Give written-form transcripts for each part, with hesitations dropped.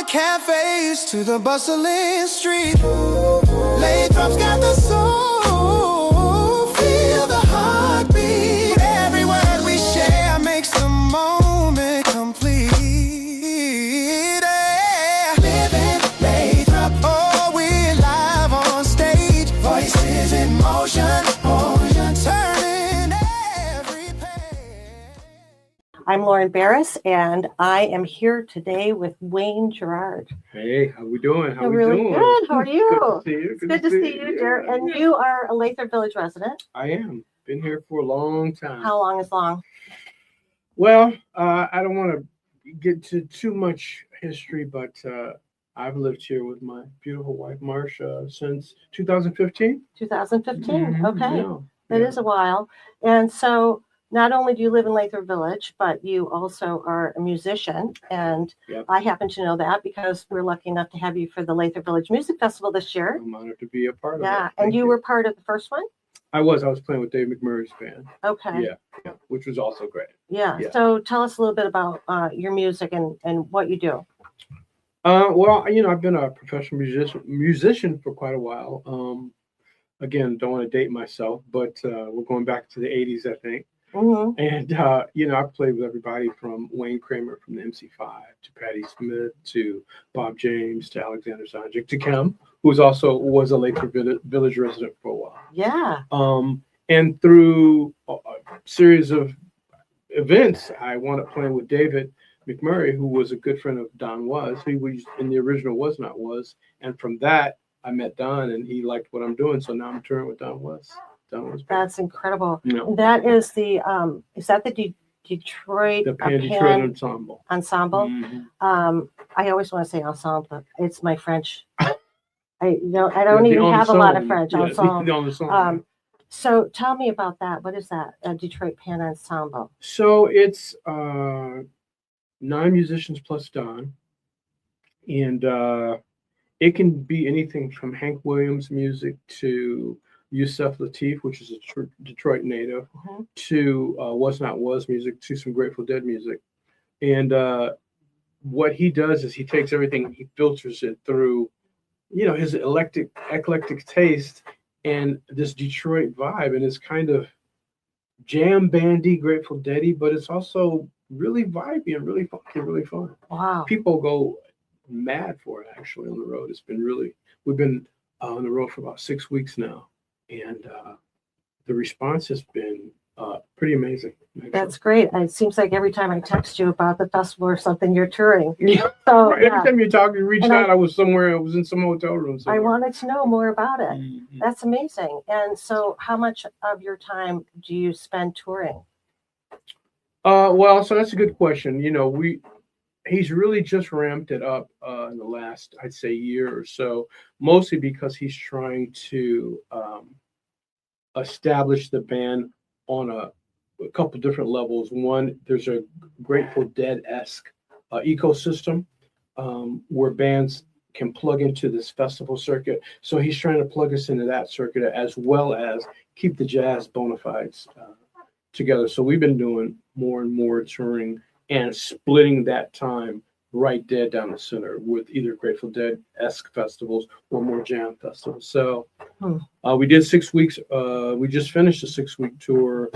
cafes to the bustling street. Lathrop's got the soul, feel the heartbeat. Every word we share makes the moment complete. Yeah. Living Lathrop, oh, we're live on stage. Voices in motion, turning every page. I'm Lauren Barris, and I am here today with Wayne Girard. Hey, how we doing? How we really doing? Good. How are you? Good to see you. Good to see you, dear. Yeah, And yeah. you are a Lathrup Village resident. I am. Been here for a long time. How long is long? Well, I don't want to get to too much history, but I've lived here with my beautiful wife, Marsha, since 2015. 2015. Okay. Yeah, That yeah. is a while. And so not only do you live in Lathrup Village, but you also are a musician. And Yep. I happen to know that because we're lucky enough to have you for the Lathrup Village Music Festival this year. I'm honored to be a part of it. Yeah. And Thank you were part of the first one? I was playing with Dave McMurray's band. Okay. Yeah, which was also great. Yeah. Yeah. So tell us a little bit about your music and what you do. Well, I've been a professional musician for quite a while. Again, don't want to date myself, but we're going back to the 80s, I think. Mm-hmm. And, I've played with everybody from Wayne Kramer from the MC5 to Patti Smith to Bob James to Alexander Zonjic to Kim, who was a Lathrup Village resident for a while. Yeah. And through a series of events, I wound up playing with David McMurray, who was a good friend of Don Was. He was in the original Was Not Was. And from that, I met Don, and he liked what I'm doing. So now I'm touring with Don Was. That's incredible. You know, That is the Detroit the Pan Detroit Ensemble. Mm-hmm. I always want to say ensemble. It's my French. I don't even have a lot of French. Ensemble. So tell me about that. What is that? A Detroit Pan Ensemble. So it's 9 musicians plus Don, and it can be anything from Hank Williams music to Yusef Lateef, which is a Detroit native, mm-hmm. to Was Not Was music, to some Grateful Dead music. And what he does is he takes everything and he filters it through, his eclectic taste and this Detroit vibe. And it's kind of jam bandy, Grateful Dead-y, but it's also really vibey and really funky, really fun. Wow. People go mad for it, actually, on the road. We've been on the road for about 6 weeks now. And the response has been pretty amazing. Actually. That's great. It seems like every time I text you about the festival or something, you're touring. Yeah. So right. Every time you reached out, I was somewhere. I was in some hotel room somewhere. I wanted to know more about it. Mm-hmm. That's amazing. And so how much of your time do you spend touring? Well, so that's a good question. He's really just ramped it up in the last, I'd say, year or so, mostly because he's trying to establish the band on a couple different levels. One, there's a Grateful Dead-esque ecosystem where bands can plug into this festival circuit. So he's trying to plug us into that circuit as well as keep the jazz bona fides together. So we've been doing more and more touring and splitting that time right dead down the center with either Grateful Dead-esque festivals or more jam festivals. So we did 6 weeks. We just finished a 6-week tour.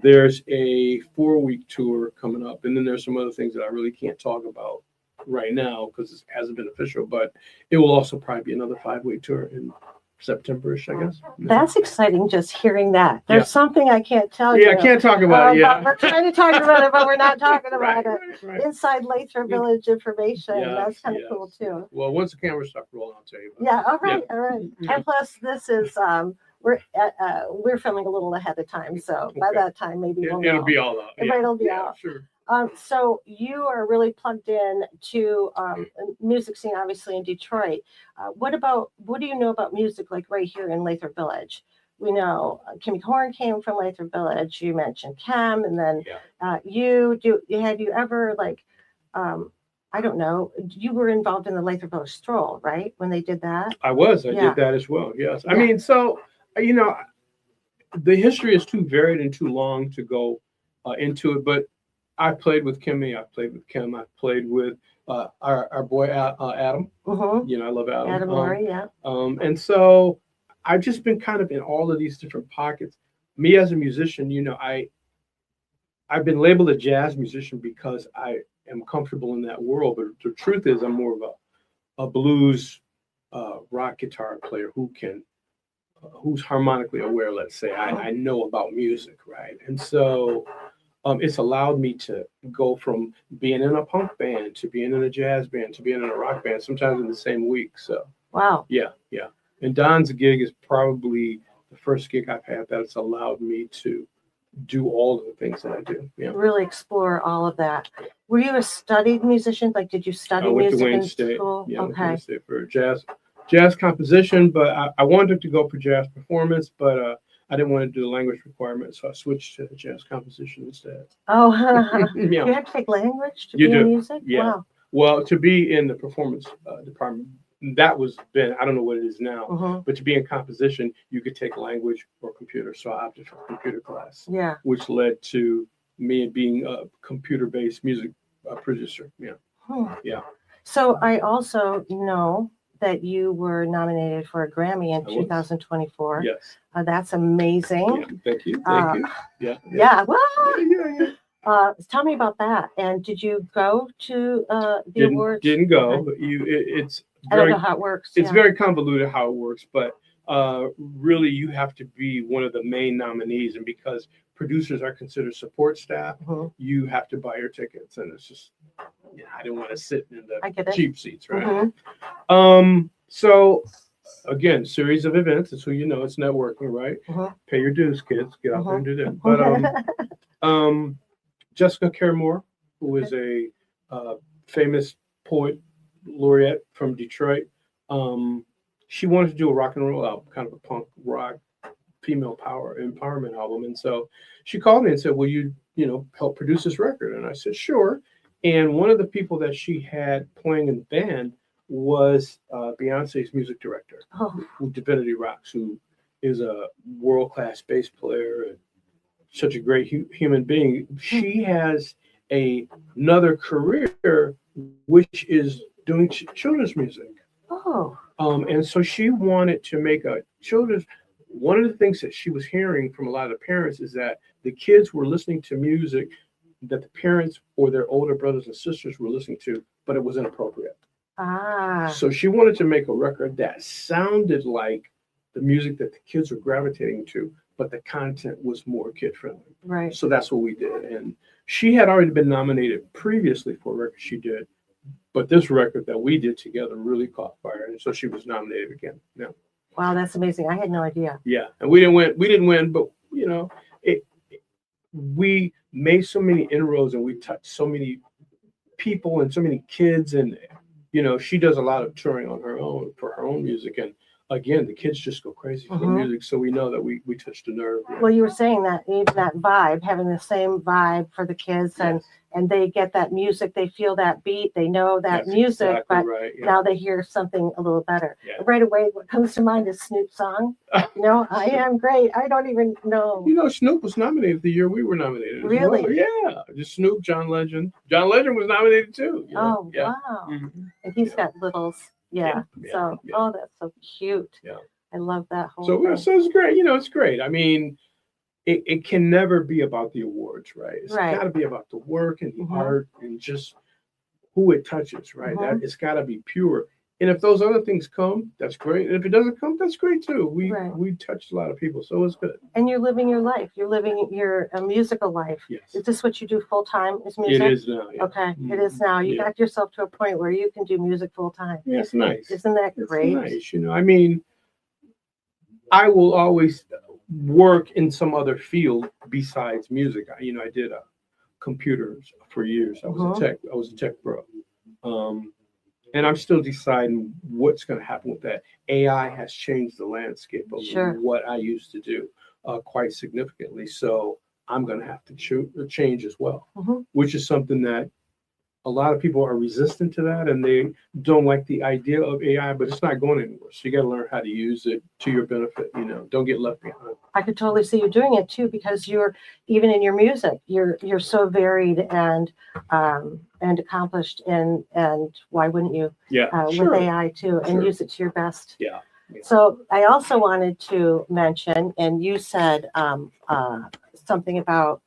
There's a 4-week tour coming up. And then there's some other things that I really can't talk about right now because it hasn't been official. But it will also probably be another 5-week tour in September-ish, I guess. That's exciting, just hearing that. There's something I can't tell you. Yeah, I can't talk about it. But we're trying to talk about it, but we're not talking about it. Right. Inside Lathrup Village information. Yes, That's kind of cool, too. Well, once the cameras start rolling, I'll tell you about Yeah, all right, Yeah. all right. And plus, this is, we're filming a little ahead of time, so by that time, maybe we'll know. It'll be all out. It'll be out. Sure. So you are really plugged in to music scene, obviously in Detroit. What do you know about music like right here in Lathrup Village? We know Kimmy Horn came from Lathrup Village. You mentioned Cam, and then have you ever I don't know, you were involved in the Lathrup Village Stroll, right? When they did that? I did that as well. Yes. I mean, so, the history is too varied and too long to go into it, but I played with Kimmy. I played with Kim. I played with our boy Adam. Mm-hmm. You know, I love Adam. Adam Murray, yeah. And so I've just been kind of in all of these different pockets. Me as a musician, you know, I've been labeled a jazz musician because I am comfortable in that world. But the truth is, I'm more of a blues rock guitar player who's harmonically aware. Let's say I know about music, right? And so it's allowed me to go from being in a punk band to being in a jazz band to being in a rock band, sometimes in the same week. So Wow. yeah. And Don's gig is probably the first gig I've had that's allowed me to do all of the things that I do. Yeah. Really explore all of that. Were you a studied musician? Like, did you study I went to music Wayne in State. school? Yeah, I went to Okay. Wayne State for jazz composition, but I wanted to go for jazz performance, but I didn't want to do the language requirements, so I switched to jazz composition instead. Oh, Yeah. you had to take language to You be do. in music? Yeah. Wow. Well, to be in the performance department, that was then, I don't know what it is now, Mm-hmm. but to be in composition, you could take language or computer. So I opted for computer class, Yeah. which led to me being a computer-based music producer. Yeah. Hmm. Yeah. So I also know that you were nominated for a Grammy in I was. 2024. Yes. That's amazing. Yeah. Thank you. Thank you. Yeah. Yeah. Well, Yeah. tell me about that. And did you go to the awards? Didn't go. Okay. But it's I don't very know how it works. it's yeah. very convoluted how it works, but really you have to be one of the main nominees, and because producers are considered support staff, Mhm. you have to buy your tickets, and it's just I didn't want to sit in I get the it. cheap seats, right? Mhm. So again, series of events. It's who you know. It's networking, right? Mhm. Pay your dues, kids. Get out there and do that. But Jessica Caremore, who is a famous poet laureate from Detroit, she wanted to do a rock and roll album, kind of a punk rock, female power empowerment album. And so she called me and said, "Will you, help produce this record?" And I said, "Sure." And one of the people that she had playing in the band was Beyonce's music director, Oh. who Divinity Rocks, who is a world-class bass player and such a great human being. She has another career, which is doing children's music. Oh. And so she wanted to make a children's. One of the things that she was hearing from a lot of the parents is that the kids were listening to music that the parents or their older brothers and sisters were listening to, but it was inappropriate. Ah. So she wanted to make a record that sounded like the music that the kids were gravitating to, but the content was more kid friendly. Right. So that's what we did. And she had already been nominated previously for a record she did, but this record that we did together really caught fire. And so she was nominated again. Yeah. Wow, that's amazing. I had no idea. Yeah. And we didn't win. We didn't win, but we made so many inroads and we touched so many people and so many kids. And, she does a lot of touring on her own for her own music. And again, the kids just go crazy for the music. So we know that we touched a nerve. Yeah. Well, you were saying that even that vibe, having the same vibe for the kids, Yes. and they get that music, they feel that beat, they know that That's music, exactly but right. Yeah. now they hear something a little better. Yeah. Right away, what comes to mind is Snoop's song. I am great. I don't even know. Snoop was nominated the year we were nominated. Really? Well. Yeah. Just Snoop, John Legend. John Legend was nominated too. Oh, Yeah. wow. Mm-hmm. And he's got littles. Yeah. So, oh, that's so cute. Yeah. I love that whole So thing. it's great. It's great. I mean, it can never be about the awards, right? It's Right. got to be about the work and the Mhm. art and just who it touches, right? Mhm. That it's got to be pure. And if those other things come, that's great. And if it doesn't come, that's great too. Right. We touched a lot of people, so it's good. And you're living your life. You're living your musical life. Yes. Is this what you do full time? Is music? It is now. Yeah. Okay, it is now. You Yeah. got yourself to a point where you can do music full time. Yeah, it's nice. Isn't that It's great? nice. I mean, I will always work in some other field besides music. I did computers for years. I was a tech bro. And I'm still deciding what's going to happen with that. AI has changed the landscape of what I used to do quite significantly. So I'm going to have to change as well, which is something that a lot of people are resistant to that and they don't like the idea of AI, but it's not going anywhere. So you got to learn how to use it to your benefit. You know, don't get left behind. I could totally see you doing it too, because you're even in your music, you're so varied and accomplished, and why wouldn't you Sure. with AI too, and Sure. use it to your best. Yeah. So I also wanted to mention, and you said something about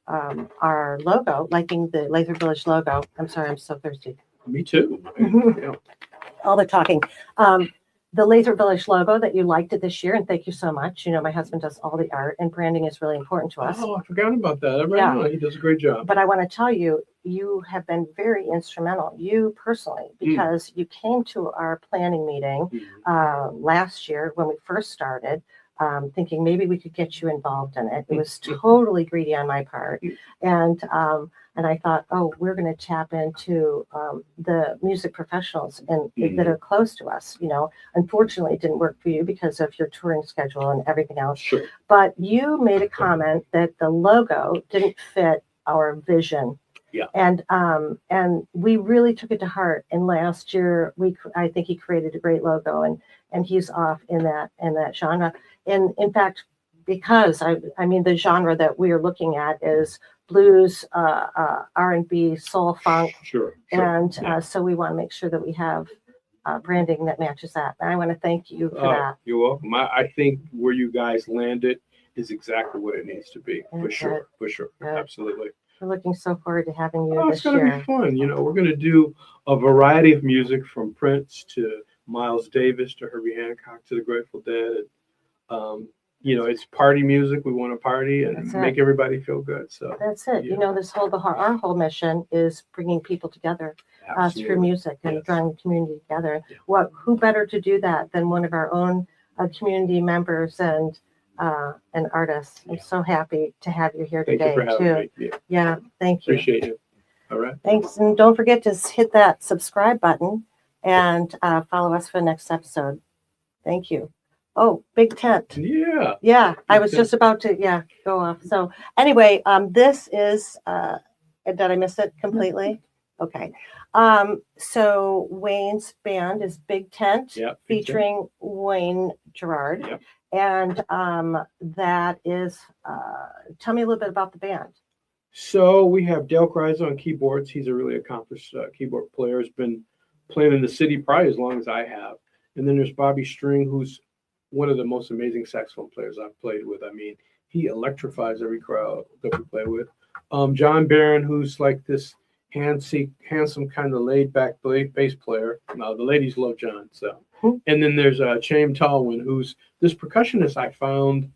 our logo, liking the Lathrup Village logo. I'm sorry, I'm so thirsty. Me too. Yeah. All the talking. The Lathrup Village logo, that you liked it this year, and thank you so much. You know, my husband does all the art, and branding is really important to us. Oh, I forgot about that. Yeah. No, he does a great job. But I want to tell you, you have been very instrumental, you personally, because you came to our planning meeting last year when we first started, thinking maybe we could get you involved in it. It was totally greedy on my part. And I thought, oh, we're going to tap into the music professionals that are close to us. You know, unfortunately, it didn't work for you because of your touring schedule and everything else. Sure. But you made a comment that the logo didn't fit our vision. Yeah. And we really took it to heart. And last year, I think he created a great logo, and he's off in that genre. And in fact, because I mean, the genre that we are looking at is blues, R&B, soul, funk. Sure. And so we want to make sure that we have branding that matches that. And I want to thank you for that. You're welcome. I think where you guys landed is exactly what it needs to be. For sure. For sure. Good. Absolutely. We're looking so forward to having you Oh, this it's going to year. be fun. You know, we're going to do a variety of music from Prince to Miles Davis to Herbie Hancock to the Grateful Dead. You know, it's party music. We want to party and make everybody feel good. So that's it. Yeah. You know, our whole mission is bringing people together through music and drawing the community together. Yeah. Who better to do that than one of our own community members and artists? I'm so happy to have you here today. Thank you for having me. Yeah, thank you. Appreciate it. All right. Thanks, and don't forget to hit that subscribe button and follow us for the next episode. Thank you. Oh, big tent. Yeah. Yeah, I was just about to go off. So anyway, this is did I miss it completely? Okay. So Wayne's band is Big Tent, featuring Wayne Girard. Yep. And that is tell me a little bit about the band. So we have Dale Kreiser on keyboards. He's a really accomplished keyboard player. Has been playing in the city probably as long as I have. And then there's Bobby String, who's one of the most amazing saxophone players I've played with. I mean, he electrifies every crowd that we play with. John Barron, who's like this handsome kind of laid-back bass player. Now, the ladies love John. So, and then there's Chaim Talwin, who's this percussionist I found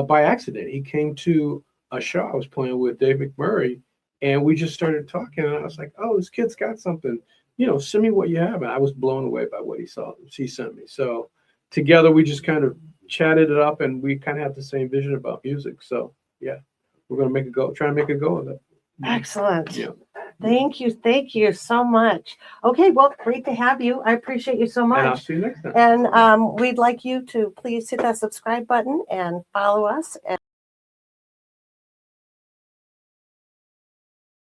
by accident. He came to a show I was playing with Dave McMurray, and we just started talking. And I was like, "Oh, this kid's got something. You know, send me what you have." And I was blown away by what he sent me. So together we just kind of chatted it up, and we kind of have the same vision about music. So yeah, we're gonna try and make a go of it. Excellent. Yeah. Thank you so much. Okay, well, great to have you. I appreciate you so much. And I'll see you next time. And we'd like you to please hit that subscribe button and follow us.